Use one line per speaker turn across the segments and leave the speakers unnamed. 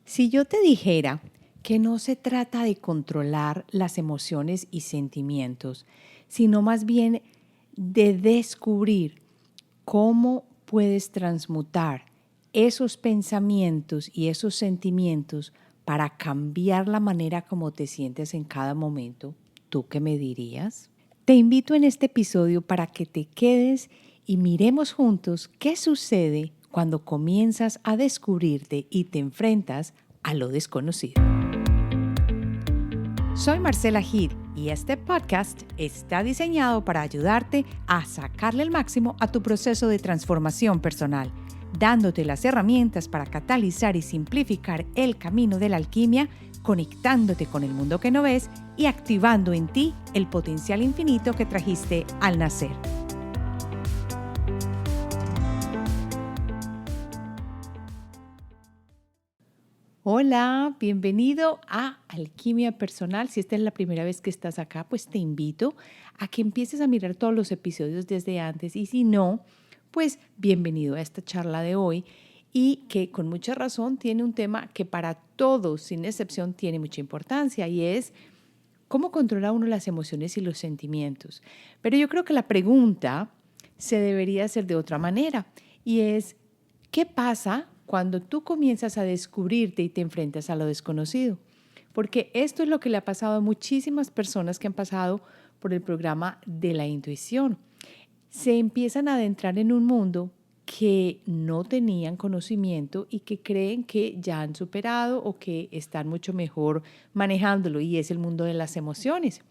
Si yo te dijera que no se trata de controlar las emociones y sentimientos, sino más bien de descubrir cómo puedes transmutar esos pensamientos y esos sentimientos para cambiar la manera como te sientes en cada momento, ¿tú qué me dirías? Te invito en este episodio para que te quedes y miremos juntos qué sucede cuando comienzas a descubrirte y te enfrentas a lo desconocido. Soy Marcela Gid y este podcast está diseñado para ayudarte a sacarle el máximo a tu proceso de transformación personal, dándote las herramientas para catalizar y simplificar el camino de la alquimia, conectándote con el mundo que no ves y activando en ti el potencial infinito que trajiste al nacer. Hola, bienvenido a Alquimia Personal. Si esta es la primera vez que estás acá, pues te invito a que empieces a mirar todos los episodios desde antes y si no, pues bienvenido a esta charla de hoy y que con mucha razón tiene un tema que para todos, sin excepción, tiene mucha importancia y es cómo controla uno las emociones y los sentimientos. Pero yo creo que la pregunta se debería hacer de otra manera y es, ¿qué pasa cuando tú comienzas a descubrirte y te enfrentas a lo desconocido? Porque esto es lo que le ha pasado a muchísimas personas que han pasado por el programa de la intuición. Se empiezan a adentrar en un mundo que no tenían conocimiento y que creen que ya han superado o que están mucho mejor manejándolo, y es el mundo de las emociones.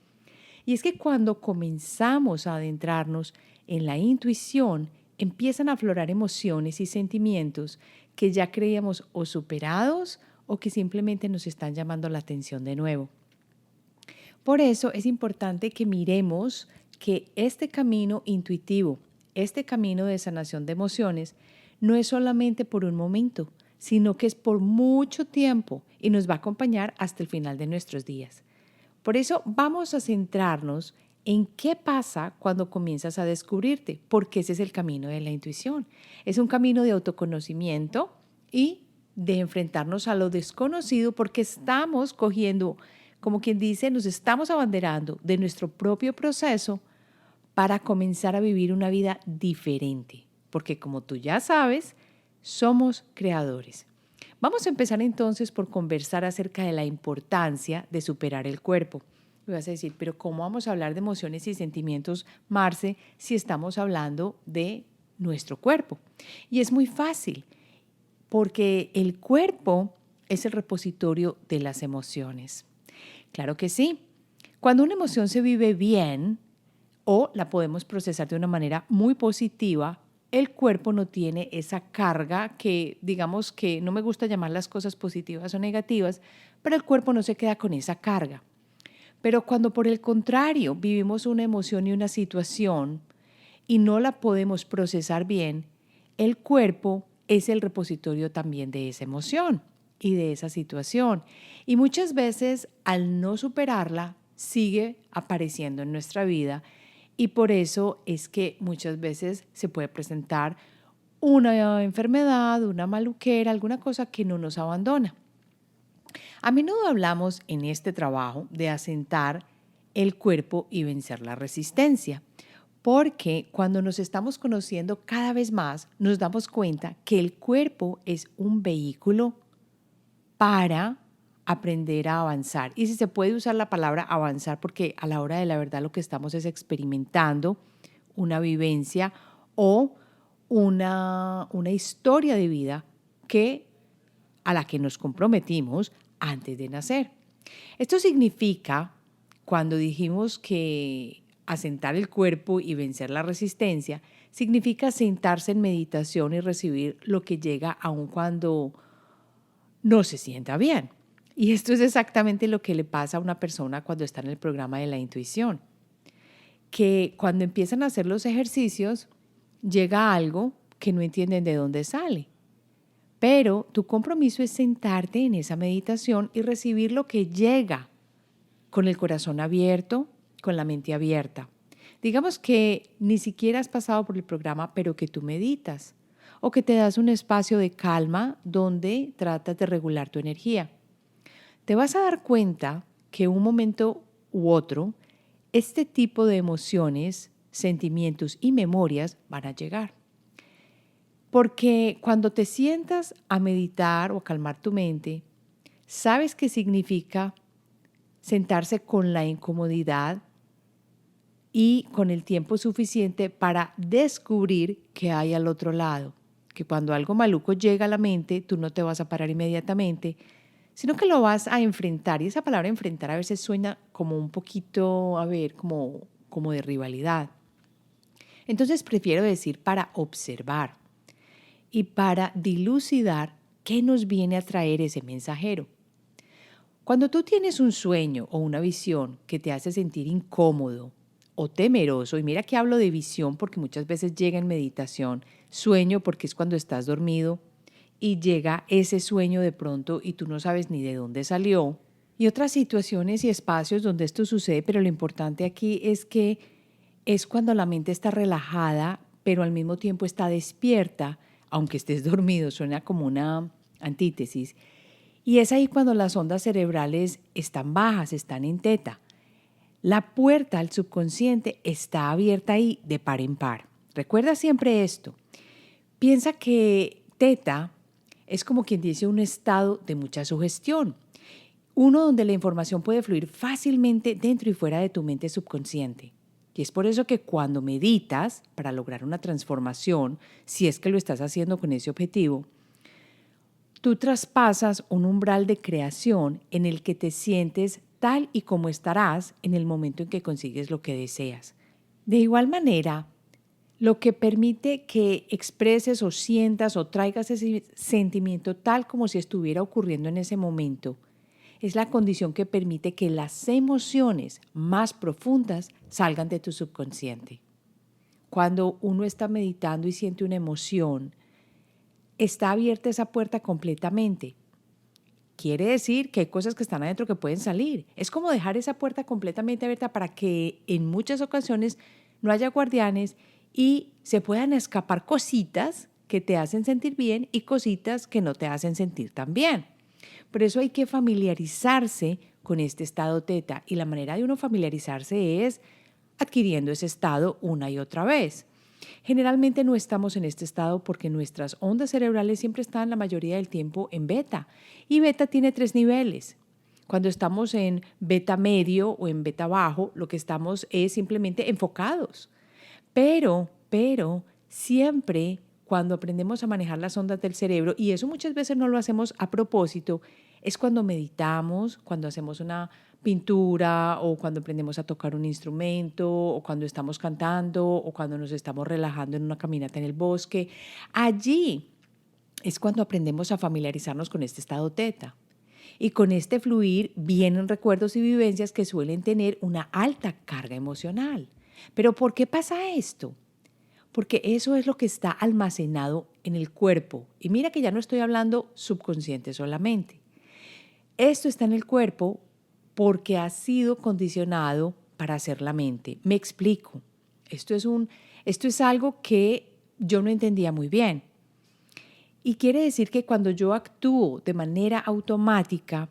Y es que cuando comenzamos a adentrarnos en la intuición, empiezan a aflorar emociones y sentimientos que ya creíamos o superados o que simplemente nos están llamando la atención de nuevo. Por eso es importante que miremos que este camino intuitivo, este camino de sanación de emociones, no es solamente por un momento, sino que es por mucho tiempo y nos va a acompañar hasta el final de nuestros días. Por eso vamos a centrarnos en qué pasa cuando comienzas a descubrirte, porque ese es el camino de la intuición. Es un camino de autoconocimiento y de enfrentarnos a lo desconocido porque estamos cogiendo, como quien dice, nos estamos abanderando de nuestro propio proceso para comenzar a vivir una vida diferente. Porque como tú ya sabes, somos creadores. Vamos a empezar entonces por conversar acerca de la importancia de superar el cuerpo. Me vas a decir, pero ¿cómo vamos a hablar de emociones y sentimientos, Marce, si estamos hablando de nuestro cuerpo? Y es muy fácil, porque el cuerpo es el repositorio de las emociones. Claro que sí. Cuando una emoción se vive bien o la podemos procesar de una manera muy positiva, el cuerpo no tiene esa carga que, digamos que no me gusta llamar las cosas positivas o negativas, pero el cuerpo no se queda con esa carga. Pero cuando por el contrario vivimos una emoción y una situación y no la podemos procesar bien, el cuerpo es el repositorio también de esa emoción y de esa situación. Y muchas veces al no superarla, sigue apareciendo en nuestra vida y por eso es que muchas veces se puede presentar una enfermedad, una maluquera, alguna cosa que no nos abandona. A menudo hablamos en este trabajo de asentar el cuerpo y vencer la resistencia, porque cuando nos estamos conociendo cada vez más, nos damos cuenta que el cuerpo es un vehículo para aprender a avanzar. Y si se puede usar la palabra avanzar, porque a la hora de la verdad lo que estamos es experimentando una vivencia o una historia de vida a la que nos comprometimos antes de nacer. Esto significa, cuando dijimos que asentar el cuerpo y vencer la resistencia, significa sentarse en meditación y recibir lo que llega aun cuando no se sienta bien. Y esto es exactamente lo que le pasa a una persona cuando está en el programa de la intuición, que cuando empiezan a hacer los ejercicios, llega algo que no entienden de dónde sale. Pero tu compromiso es sentarte en esa meditación y recibir lo que llega con el corazón abierto, con la mente abierta. Digamos que ni siquiera has pasado por el programa, pero que tú meditas. o que te das un espacio de calma donde tratas de regular tu energía. Te vas a dar cuenta que un momento u otro, este tipo de emociones, sentimientos y memorias van a llegar. Porque cuando te sientas a meditar o a calmar tu mente, sabes qué significa sentarse con la incomodidad y con el tiempo suficiente para descubrir qué hay al otro lado. Que cuando algo maluco llega a la mente, tú no te vas a parar inmediatamente, sino que lo vas a enfrentar. Y esa palabra enfrentar a veces suena como un poquito, como de rivalidad. Entonces prefiero decir para observar y para dilucidar qué nos viene a traer ese mensajero. Cuando tú tienes un sueño o una visión que te hace sentir incómodo o temeroso, y mira que hablo de visión porque muchas veces llega en meditación, sueño porque es cuando estás dormido y llega ese sueño de pronto y tú no sabes ni de dónde salió, y otras situaciones y espacios donde esto sucede, pero lo importante aquí es que es cuando la mente está relajada, pero al mismo tiempo está despierta, aunque estés dormido, suena como una antítesis. Y es ahí cuando las ondas cerebrales están bajas, están en teta. La puerta al subconsciente está abierta ahí de par en par. Recuerda siempre esto. Piensa que teta es como quien dice un estado de mucha sugestión. Uno donde la información puede fluir fácilmente dentro y fuera de tu mente subconsciente. Y es por eso que cuando meditas para lograr una transformación, si es que lo estás haciendo con ese objetivo, tú traspasas un umbral de creación en el que te sientes tal y como estarás en el momento en que consigues lo que deseas. De igual manera, lo que permite que expreses o sientas o traigas ese sentimiento tal como si estuviera ocurriendo en ese momento, es la condición que permite que las emociones más profundas salgan de tu subconsciente. Cuando uno está meditando y siente una emoción, está abierta esa puerta completamente. Quiere decir que hay cosas que están adentro que pueden salir. Es como dejar esa puerta completamente abierta para que en muchas ocasiones no haya guardianes y se puedan escapar cositas que te hacen sentir bien y cositas que no te hacen sentir tan bien. Por eso hay que familiarizarse con este estado teta, y la manera de uno familiarizarse es adquiriendo ese estado una y otra vez. Generalmente no estamos en este estado porque nuestras ondas cerebrales siempre están la mayoría del tiempo en beta, y beta tiene 3 niveles. Cuando estamos en beta medio o en beta bajo, lo que estamos es simplemente enfocados. Pero siempre cuando aprendemos a manejar las ondas del cerebro, y eso muchas veces no lo hacemos a propósito, es cuando meditamos, cuando hacemos una pintura o cuando aprendemos a tocar un instrumento o cuando estamos cantando o cuando nos estamos relajando en una caminata en el bosque. Allí es cuando aprendemos a familiarizarnos con este estado teta. Y con este fluir vienen recuerdos y vivencias que suelen tener una alta carga emocional. ¿Pero por qué pasa esto? Porque eso es lo que está almacenado en el cuerpo. Y mira que ya no estoy hablando subconsciente solamente. Esto está en el cuerpo porque ha sido condicionado para hacer la mente. Me explico. Esto es algo que yo no entendía muy bien. Y quiere decir que cuando yo actúo de manera automática,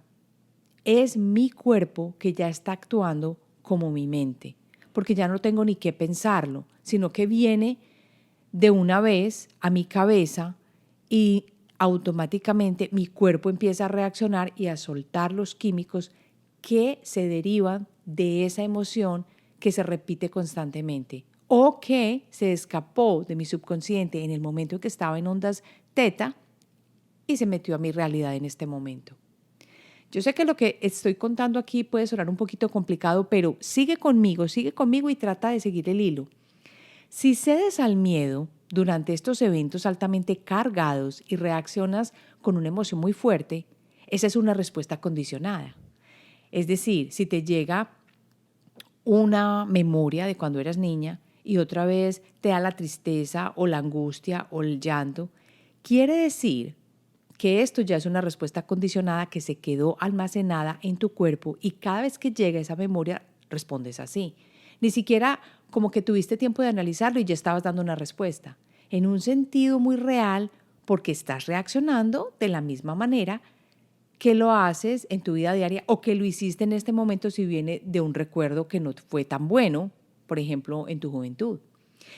es mi cuerpo que ya está actuando como mi mente, porque ya no tengo ni que pensarlo, sino que viene de una vez a mi cabeza y automáticamente mi cuerpo empieza a reaccionar y a soltar los químicos que se derivan de esa emoción que se repite constantemente o que se escapó de mi subconsciente en el momento en que estaba en ondas teta y se metió a mi realidad en este momento. Yo sé que lo que estoy contando aquí puede sonar un poquito complicado, pero sigue conmigo y trata de seguir el hilo. Si cedes al miedo durante estos eventos altamente cargados y reaccionas con una emoción muy fuerte, esa es una respuesta condicionada. Es decir, si te llega una memoria de cuando eras niña y otra vez te da la tristeza o la angustia o el llanto, quiere decir que esto ya es una respuesta condicionada que se quedó almacenada en tu cuerpo y cada vez que llega esa memoria respondes así. Ni siquiera como que tuviste tiempo de analizarlo y ya estabas dando una respuesta. en un sentido muy real porque estás reaccionando de la misma manera que lo haces en tu vida diaria o que lo hiciste en este momento si viene de un recuerdo que no fue tan bueno, por ejemplo, en tu juventud.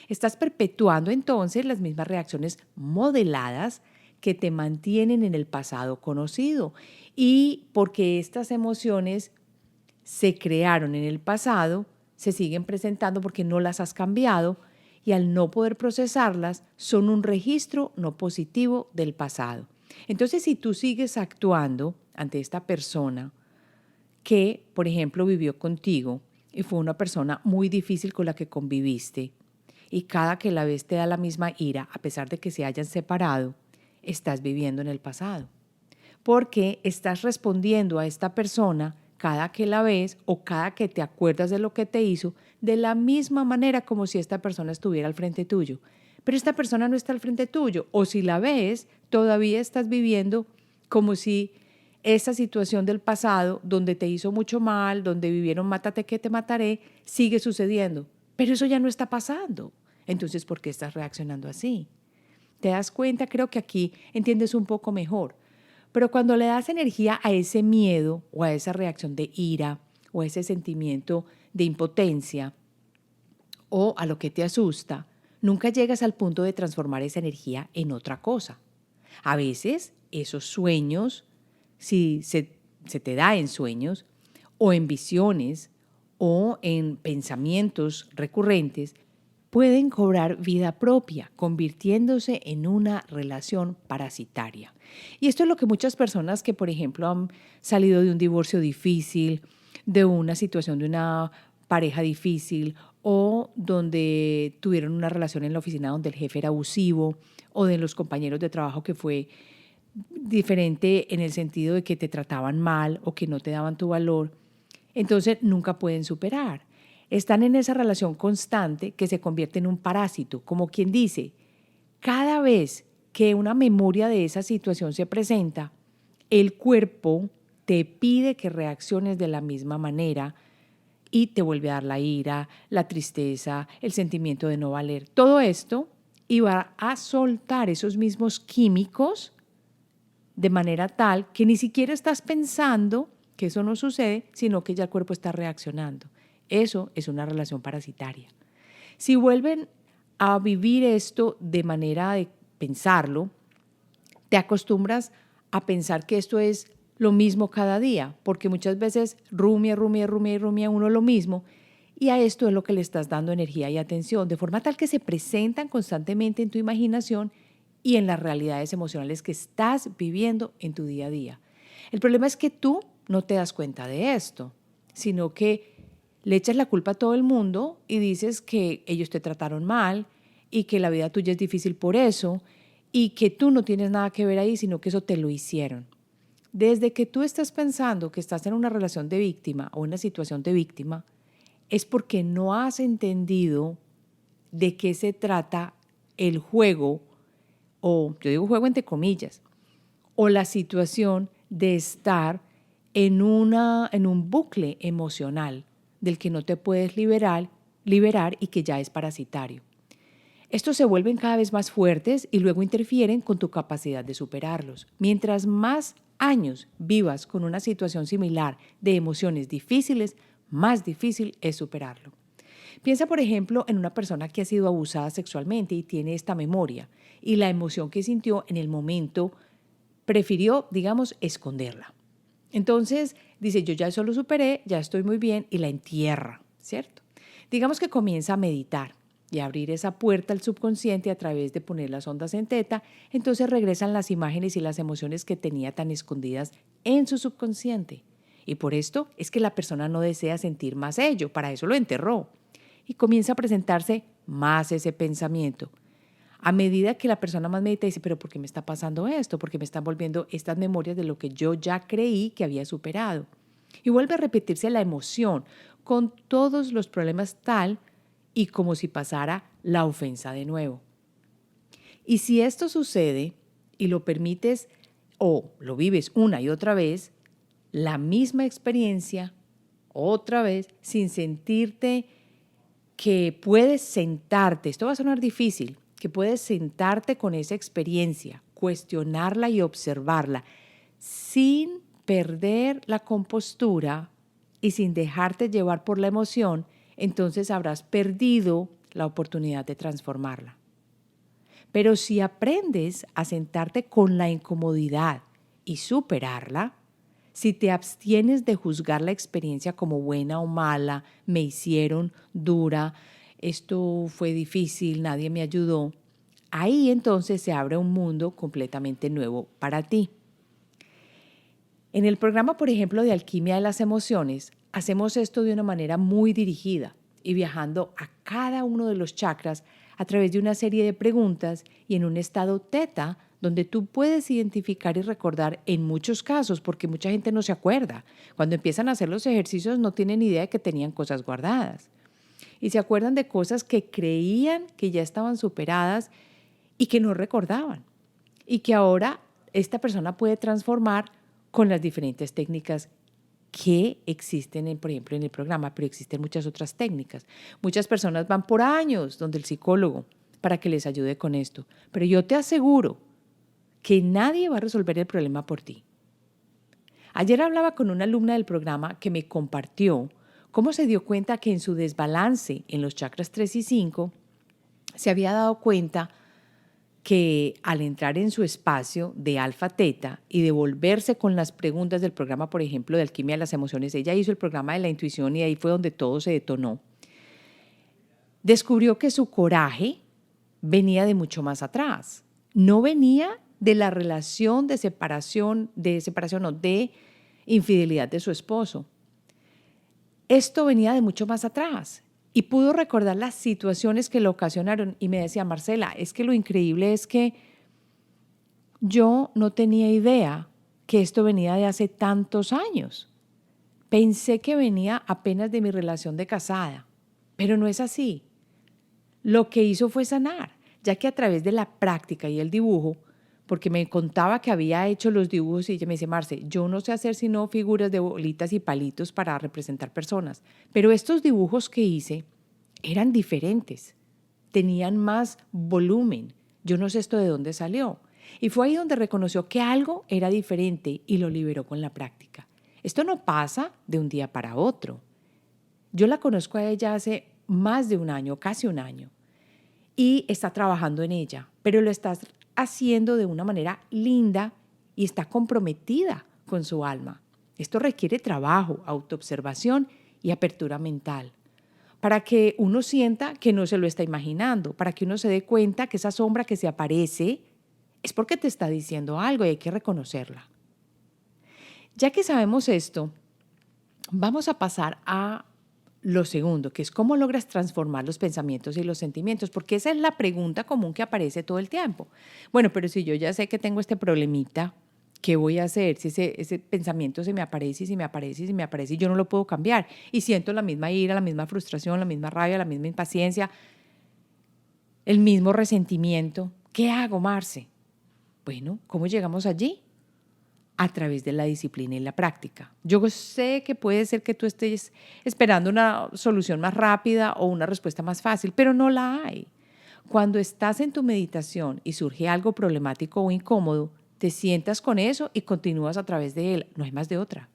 Estás perpetuando entonces las mismas reacciones modeladas que te mantienen en el pasado conocido y porque estas emociones se crearon en el pasado, se siguen presentando porque no las has cambiado y al no poder procesarlas son un registro no positivo del pasado. Entonces, si tú sigues actuando ante esta persona que, por ejemplo, vivió contigo y fue una persona muy difícil con la que conviviste y cada que la ves te da la misma ira, a pesar de que se hayan separado, estás viviendo en el pasado. Porque estás respondiendo a esta persona cada que la ves o cada que te acuerdas de lo que te hizo, de la misma manera como si esta persona estuviera al frente tuyo. Pero esta persona no está al frente tuyo. O si la ves, todavía estás viviendo como si esa situación del pasado, donde te hizo mucho mal, donde vivieron mátate que te mataré, sigue sucediendo. Pero eso ya no está pasando. Entonces, ¿por qué estás reaccionando así? ¿Te das cuenta? Creo que aquí entiendes un poco mejor. Pero cuando le das energía a ese miedo o a esa reacción de ira o a ese sentimiento de impotencia o a lo que te asusta, nunca llegas al punto de transformar esa energía en otra cosa. A veces esos sueños, si se te da en sueños o en visiones o en pensamientos recurrentes, pueden cobrar vida propia, convirtiéndose en una relación parasitaria. Y esto es lo que muchas personas que, por ejemplo, han salido de un divorcio difícil, de una situación de una pareja difícil o donde tuvieron una relación en la oficina donde el jefe era abusivo o de los compañeros de trabajo que fue diferente en el sentido de que te trataban mal o que no te daban tu valor, entonces nunca pueden superar. Están en esa relación constante que se convierte en un parásito, como quien dice, cada vez que una memoria de esa situación se presenta, el cuerpo te pide que reacciones de la misma manera y te vuelve a dar la ira, la tristeza, el sentimiento de no valer, todo esto, y va a soltar esos mismos químicos de manera tal que ni siquiera estás pensando que eso no sucede, sino que ya el cuerpo está reaccionando. Eso es una relación parasitaria. Si vuelven a vivir esto de manera de pensarlo, te acostumbras a pensar que esto es lo mismo cada día, porque muchas veces rumia uno lo mismo, y a esto es lo que le estás dando energía y atención, de forma tal que se presentan constantemente en tu imaginación y en las realidades emocionales que estás viviendo en tu día a día. El problema es que tú no te das cuenta de esto, sino que le echas la culpa a todo el mundo y dices que ellos te trataron mal y que la vida tuya es difícil por eso y que tú no tienes nada que ver ahí, sino que eso te lo hicieron. Desde que tú estás pensando que estás en una relación de víctima o una situación de víctima, es porque no has entendido de qué se trata el juego, o yo digo juego entre comillas, o la situación de estar en un bucle emocional del que no te puedes liberar y que ya es parasitario. Estos se vuelven cada vez más fuertes y luego interfieren con tu capacidad de superarlos. Mientras más años vivas con una situación similar de emociones difíciles, más difícil es superarlo. Piensa, por ejemplo, en una persona que ha sido abusada sexualmente y tiene esta memoria y la emoción que sintió en el momento prefirió, digamos, esconderla. Entonces dice, yo ya eso lo superé, ya estoy muy bien y la entierra, ¿cierto? Digamos que comienza a meditar y a abrir esa puerta al subconsciente a través de poner las ondas en teta, entonces regresan las imágenes y las emociones que tenía tan escondidas en su subconsciente. Y por esto es que la persona no desea sentir más ello, para eso lo enterró. Y comienza a presentarse más ese pensamiento. A medida que la persona más medita dice, pero ¿por qué me está pasando esto? ¿Por qué me están volviendo estas memorias de lo que yo ya creí que había superado? Y vuelve a repetirse la emoción con todos los problemas tal y como si pasara la ofensa de nuevo. Y si esto sucede y lo permites o lo vives una y otra vez, la misma experiencia, otra vez, sin sentirte que puedes sentarte, esto va a sonar difícil, que puedes sentarte con esa experiencia, cuestionarla y observarla sin perder la compostura y sin dejarte llevar por la emoción, entonces habrás perdido la oportunidad de transformarla. Pero si aprendes a sentarte con la incomodidad y superarla, si te abstienes de juzgar la experiencia como buena o mala, me hicieron dura, esto fue difícil, nadie me ayudó, ahí entonces se abre un mundo completamente nuevo para ti. En el programa, por ejemplo, de Alquimia de las Emociones, hacemos esto de una manera muy dirigida y viajando a cada uno de los chakras a través de una serie de preguntas y en un estado teta donde tú puedes identificar y recordar en muchos casos, porque mucha gente no se acuerda. Cuando empiezan a hacer los ejercicios no tienen idea de que tenían cosas guardadas. Y se acuerdan de cosas que creían que ya estaban superadas y que no recordaban. Y que ahora esta persona puede transformar con las diferentes técnicas que existen, por ejemplo, en el programa, pero existen muchas otras técnicas. Muchas personas van por años donde el psicólogo para que les ayude con esto. Pero yo te aseguro que nadie va a resolver el problema por ti. Ayer hablaba con una alumna del programa que me compartió cómo se dio cuenta que en su desbalance en los chakras 3 y 5 se había dado cuenta que al entrar en su espacio de alfa teta y devolverse con las preguntas del programa, por ejemplo, de Alquimia de las Emociones, ella hizo el programa de la intuición y ahí fue donde todo se detonó. Descubrió que su coraje venía de mucho más atrás. No venía de la relación de separación, de infidelidad de su esposo. Esto venía de mucho más atrás. Y pudo recordar las situaciones que lo ocasionaron. Y me decía, Marcela, es que lo increíble es que yo no tenía idea que esto venía de hace tantos años. Pensé que venía apenas de mi relación de casada, pero no es así. Lo que hizo fue sanar, ya que a través de la práctica y el dibujo, porque me contaba que había hecho los dibujos y ella me dice, Marce, yo no sé hacer sino figuras de bolitas y palitos para representar personas, pero estos dibujos que hice eran diferentes, tenían más volumen. Yo no sé esto de dónde salió. Y fue ahí donde reconoció que algo era diferente y lo liberó con la práctica. Esto no pasa de un día para otro. Yo la conozco a ella hace más de un año, casi un año, y está trabajando en ella, pero lo está haciendo de una manera linda y está comprometida con su alma. Esto requiere trabajo, autoobservación y apertura mental, para que uno sienta que no se lo está imaginando, para que uno se dé cuenta que esa sombra que se aparece es porque te está diciendo algo y hay que reconocerla. Ya que sabemos esto, vamos a pasar a lo segundo, que es cómo logras transformar los pensamientos y los sentimientos, porque esa es la pregunta común que aparece todo el tiempo. Bueno, pero si yo ya sé que tengo este problemita, ¿qué voy a hacer si ese pensamiento se me aparece y se me aparece y se me aparece y yo no lo puedo cambiar? Y siento la misma ira, la misma frustración, la misma rabia, la misma impaciencia, el mismo resentimiento. ¿Qué hago, Marce? Bueno, ¿cómo llegamos allí? A través de la disciplina y la práctica. Yo sé que puede ser que tú estés esperando una solución más rápida o una respuesta más fácil, pero no la hay. Cuando estás en tu meditación y surge algo problemático o incómodo, te sientas con eso y continúas a través de él. No hay más de otra.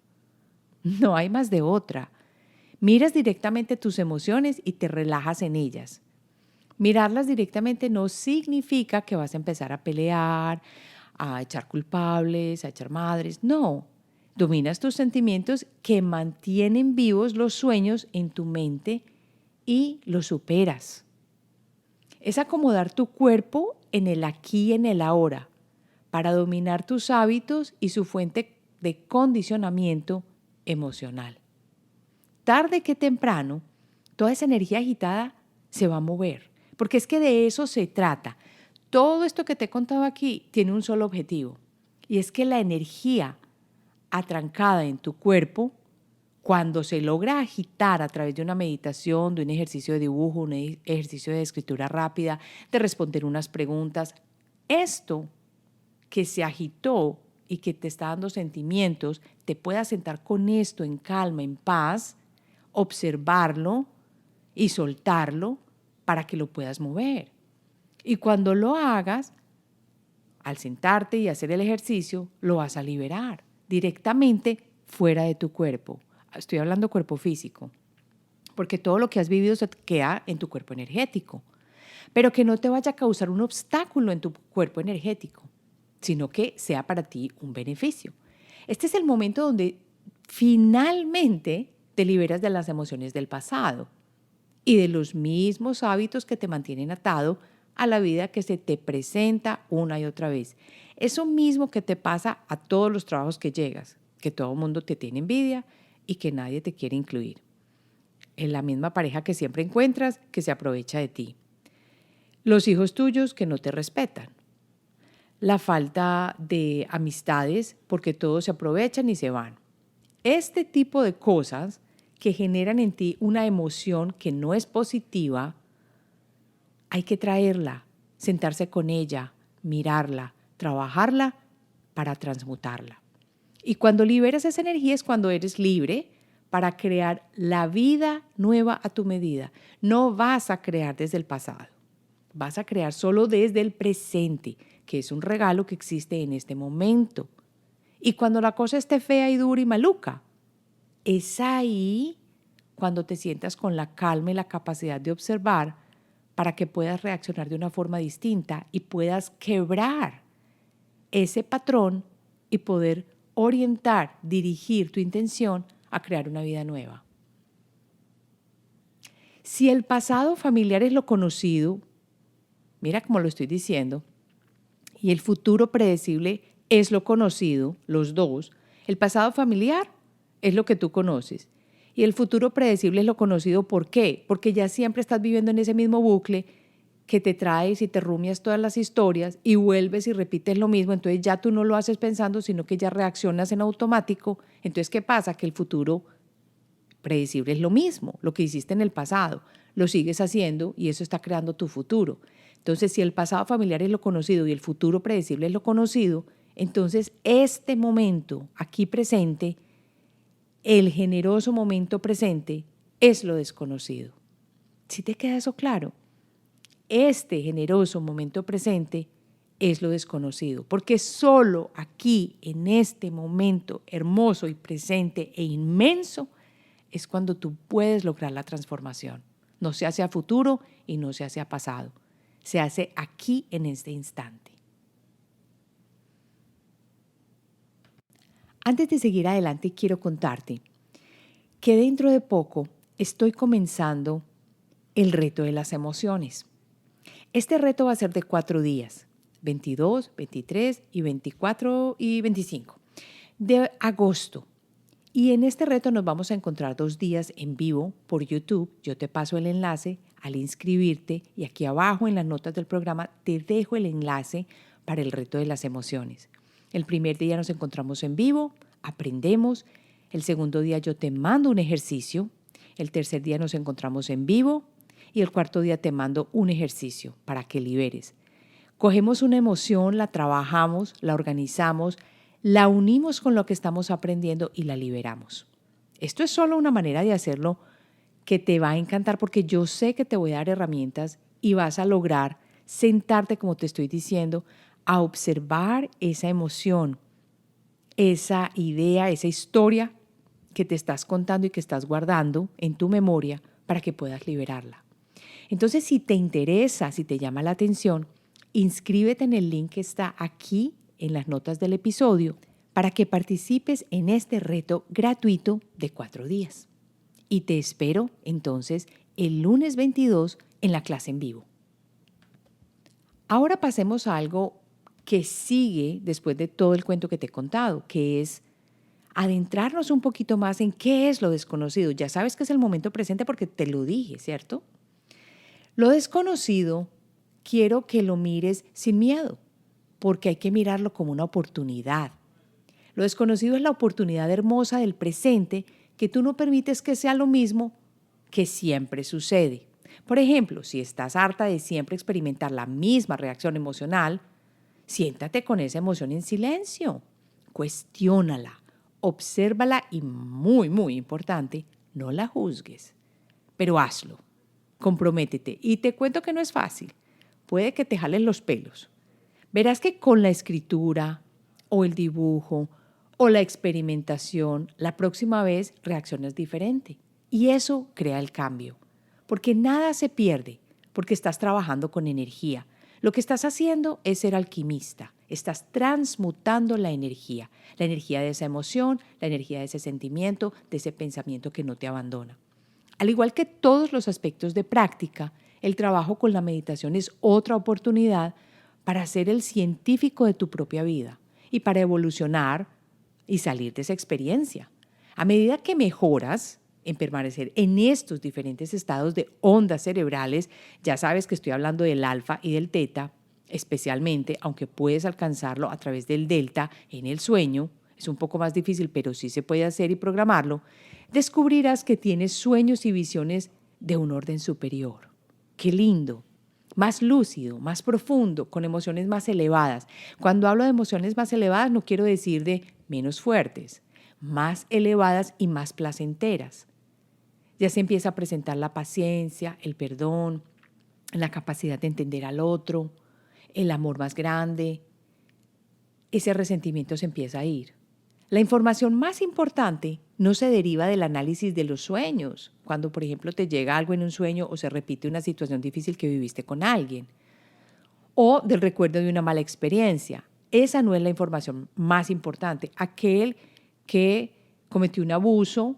No hay más de otra. Miras directamente tus emociones y te relajas en ellas. Mirarlas directamente no significa que vas a empezar a pelear, a echar culpables, a echar madres. No, dominas tus sentimientos que mantienen vivos los sueños en tu mente y los superas. Es acomodar tu cuerpo en el aquí y en el ahora para dominar tus hábitos y su fuente de condicionamiento emocional. Tarde que temprano, toda esa energía agitada se va a mover, porque es que de eso se trata. Todo esto que te he contado aquí tiene un solo objetivo, y es que la energía atrancada en tu cuerpo, cuando se logra agitar a través de una meditación, de un ejercicio de dibujo, un ejercicio de escritura rápida, de responder unas preguntas, esto que se agitó y que te está dando sentimientos, te puedas sentar con esto en calma, en paz, observarlo y soltarlo para que lo puedas mover. Y cuando lo hagas, al sentarte y hacer el ejercicio, lo vas a liberar directamente fuera de tu cuerpo. Estoy hablando cuerpo físico, porque todo lo que has vivido se queda en tu cuerpo energético, pero que no te vaya a causar un obstáculo en tu cuerpo energético, sino que sea para ti un beneficio. Este es el momento donde finalmente te liberas de las emociones del pasado y de los mismos hábitos que te mantienen atado a la vida que se te presenta una y otra vez. Eso mismo que te pasa a todos los trabajos que llegas, que todo el mundo te tiene envidia y que nadie te quiere incluir. En la misma pareja que siempre encuentras que se aprovecha de ti. Los hijos tuyos que no te respetan. La falta de amistades porque todos se aprovechan y se van. Este tipo de cosas que generan en ti una emoción que no es positiva, hay que traerla, sentarse con ella, mirarla, trabajarla para transmutarla. Y cuando liberas esa energía es cuando eres libre para crear la vida nueva a tu medida. No vas a crear desde el pasado, vas a crear solo desde el presente, que es un regalo que existe en este momento. Y cuando la cosa esté fea y dura y maluca, es ahí cuando te sientas con la calma y la capacidad de observar para que puedas reaccionar de una forma distinta y puedas quebrar ese patrón y poder orientar, dirigir tu intención a crear una vida nueva. Si el pasado familiar es lo conocido, mira cómo lo estoy diciendo, y el futuro predecible es lo conocido, los dos, el pasado familiar es lo que tú conoces y el futuro predecible es lo conocido. ¿Por qué? Porque ya siempre estás viviendo en ese mismo bucle que te traes y te rumias todas las historias y vuelves y repites lo mismo, entonces ya tú no lo haces pensando, sino que ya reaccionas en automático. Entonces, ¿qué pasa? Que el futuro predecible es lo mismo, lo que hiciste en el pasado, lo sigues haciendo y eso está creando tu futuro. Entonces, si el pasado familiar es lo conocido y el futuro predecible es lo conocido, entonces este momento aquí presente, el generoso momento presente, es lo desconocido. ¿Sí te queda eso claro? Este generoso momento presente es lo desconocido, porque solo aquí, en este momento hermoso y presente e inmenso, es cuando tú puedes lograr la transformación. No se hace a futuro y no se hace a pasado. Se hace aquí en este instante. Antes de seguir adelante, quiero contarte que dentro de poco estoy comenzando el reto de las emociones. Este reto va a ser de 4 días, 22, 23 y 24 y 25 de agosto. Y en este reto nos vamos a encontrar 2 días en vivo por YouTube. Yo te paso el enlace al inscribirte y aquí abajo en las notas del programa te dejo el enlace para el reto de las emociones. El primer día nos encontramos en vivo, aprendemos. El segundo día yo te mando un ejercicio. El tercer día nos encontramos en vivo y el cuarto día te mando un ejercicio para que liberes. Cogemos una emoción, la trabajamos, la organizamos, la unimos con lo que estamos aprendiendo y la liberamos. Esto es solo una manera de hacerlo que te va a encantar porque yo sé que te voy a dar herramientas y vas a lograr sentarte, como te estoy diciendo, a observar esa emoción, esa idea, esa historia que te estás contando y que estás guardando en tu memoria para que puedas liberarla. Entonces, si te interesa, si te llama la atención, inscríbete en el link que está aquí en las notas del episodio para que participes en este reto gratuito de 4 días. Y te espero entonces el lunes 22 en la clase en vivo. Ahora pasemos a algo que sigue después de todo el cuento que te he contado, que es adentrarnos un poquito más en qué es lo desconocido. Ya sabes que es el momento presente porque te lo dije, ¿cierto? Lo desconocido quiero que lo mires sin miedo, porque hay que mirarlo como una oportunidad. Lo desconocido es la oportunidad hermosa del presente que tú no permites que sea lo mismo que siempre sucede. Por ejemplo, si estás harta de siempre experimentar la misma reacción emocional, siéntate con esa emoción en silencio, cuestiónala, obsérvala y muy, muy importante, no la juzgues, pero hazlo. Comprométete. Y te cuento que no es fácil, puede que te jalen los pelos. Verás que con la escritura o el dibujo o la experimentación, la próxima vez reaccionas diferente. Y eso crea el cambio. Porque nada se pierde, porque estás trabajando con energía. Lo que estás haciendo es ser alquimista. Estás transmutando la energía de esa emoción, la energía de ese sentimiento, de ese pensamiento que no te abandona. Al igual que todos los aspectos de práctica, el trabajo con la meditación es otra oportunidad para ser el científico de tu propia vida y para evolucionar y salir de esa experiencia. A medida que mejoras en permanecer en estos diferentes estados de ondas cerebrales, ya sabes que estoy hablando del alfa y del teta, especialmente, aunque puedes alcanzarlo a través del delta en el sueño, es un poco más difícil, pero sí se puede hacer y programarlo, descubrirás que tienes sueños y visiones de un orden superior. ¡Qué lindo! Más lúcido, más profundo, con emociones más elevadas. Cuando hablo de emociones más elevadas no quiero decir de menos fuertes, más elevadas y más placenteras. Ya se empieza a presentar la paciencia, el perdón, la capacidad de entender al otro, el amor más grande. Ese resentimiento se empieza a ir. La información más importante no se deriva del análisis de los sueños, cuando por ejemplo te llega algo en un sueño o se repite una situación difícil que viviste con alguien, o del recuerdo de una mala experiencia. Esa no es la información más importante. Aquel que cometió un abuso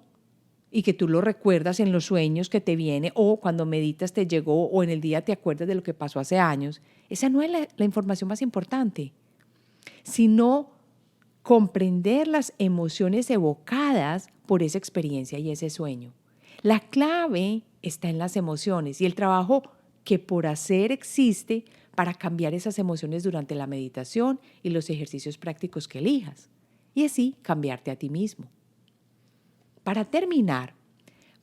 y que tú lo recuerdas en los sueños que te viene, o cuando meditas te llegó, o en el día te acuerdas de lo que pasó hace años, esa no es la información más importante, sino comprender las emociones evocadas por esa experiencia y ese sueño. La clave está en las emociones y el trabajo que por hacer existe para cambiar esas emociones durante la meditación y los ejercicios prácticos que elijas, y así cambiarte a ti mismo. Para terminar,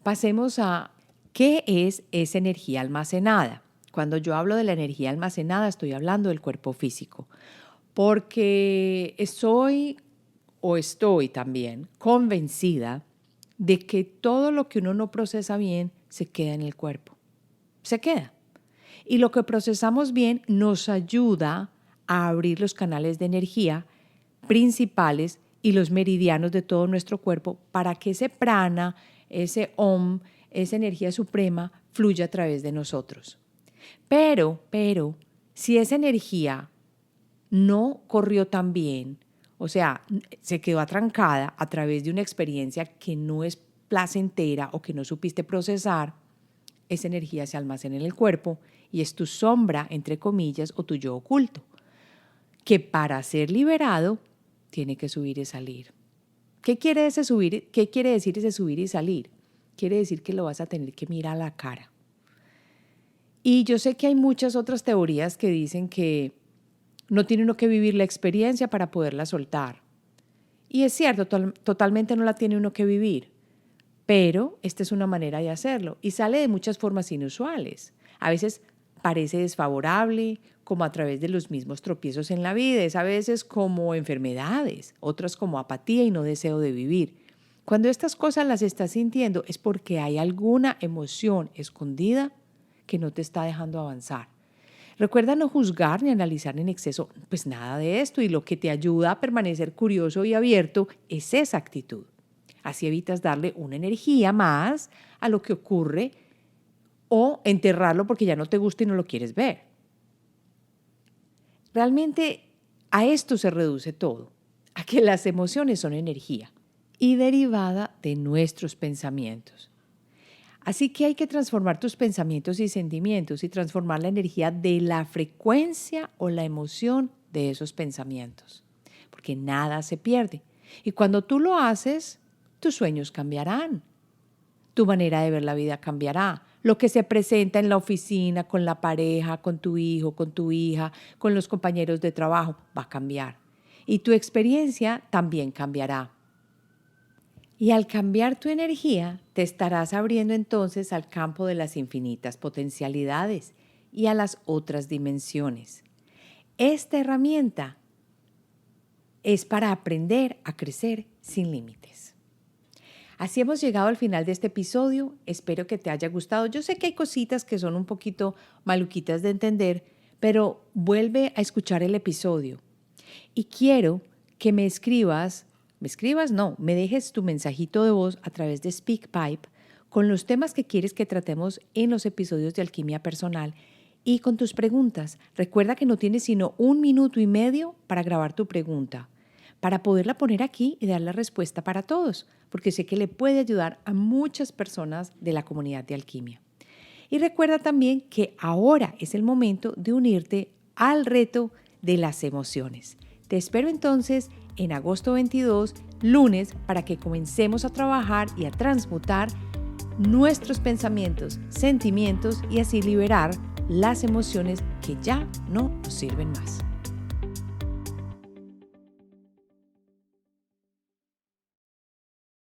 pasemos a ¿qué es esa energía almacenada? Cuando yo hablo de la energía almacenada, estoy hablando del cuerpo físico, porque estoy también convencida de que todo lo que uno no procesa bien se queda en el cuerpo. Se queda. Y lo que procesamos bien nos ayuda a abrir los canales de energía principales y los meridianos de todo nuestro cuerpo para que ese prana, ese om, esa energía suprema fluya a través de nosotros. Pero, si esa energía no corrió tan bien, o sea, se quedó atrancada a través de una experiencia que no es placentera o que no supiste procesar, esa energía se almacena en el cuerpo y es tu sombra, entre comillas, o tu yo oculto, que para ser liberado tiene que subir y salir. ¿Qué quiere decir ese subir y salir? Quiere decir que lo vas a tener que mirar a la cara. Y yo sé que hay muchas otras teorías que dicen que no tiene uno que vivir la experiencia para poderla soltar. Y es cierto, totalmente no la tiene uno que vivir. Pero esta es una manera de hacerlo y sale de muchas formas inusuales. A veces parece desfavorable, como a través de los mismos tropiezos en la vida, a veces como enfermedades, otras como apatía y no deseo de vivir. Cuando estas cosas las estás sintiendo es porque hay alguna emoción escondida que no te está dejando avanzar. Recuerda no juzgar ni analizar en exceso, pues nada de esto, y lo que te ayuda a permanecer curioso y abierto es esa actitud. Así evitas darle una energía más a lo que ocurre o enterrarlo porque ya no te gusta y no lo quieres ver. Realmente a esto se reduce todo, a que las emociones son energía y derivada de nuestros pensamientos. Así que hay que transformar tus pensamientos y sentimientos y transformar la energía de la frecuencia o la emoción de esos pensamientos, porque nada se pierde. Y cuando tú lo haces, tus sueños cambiarán, tu manera de ver la vida cambiará. Lo que se presenta en la oficina, con la pareja, con tu hijo, con tu hija, con los compañeros de trabajo, va a cambiar. Y tu experiencia también cambiará. Y al cambiar tu energía, te estarás abriendo entonces al campo de las infinitas potencialidades y a las otras dimensiones. Esta herramienta es para aprender a crecer sin límites. Así hemos llegado al final de este episodio. Espero que te haya gustado. Yo sé que hay cositas que son un poquito maluquitas de entender, pero vuelve a escuchar el episodio. Y quiero que me dejes tu mensajito de voz a través de SpeakPipe con los temas que quieres que tratemos en los episodios de Alquimia Personal y con tus preguntas. Recuerda que no tienes sino 1 minuto y medio para grabar tu pregunta, para poderla poner aquí y dar la respuesta para todos, porque sé que le puede ayudar a muchas personas de la comunidad de Alquimia. Y recuerda también que ahora es el momento de unirte al reto de las emociones. Te espero entonces en agosto 22, lunes, para que comencemos a trabajar y a transmutar nuestros pensamientos, sentimientos y así liberar las emociones que ya no nos sirven más.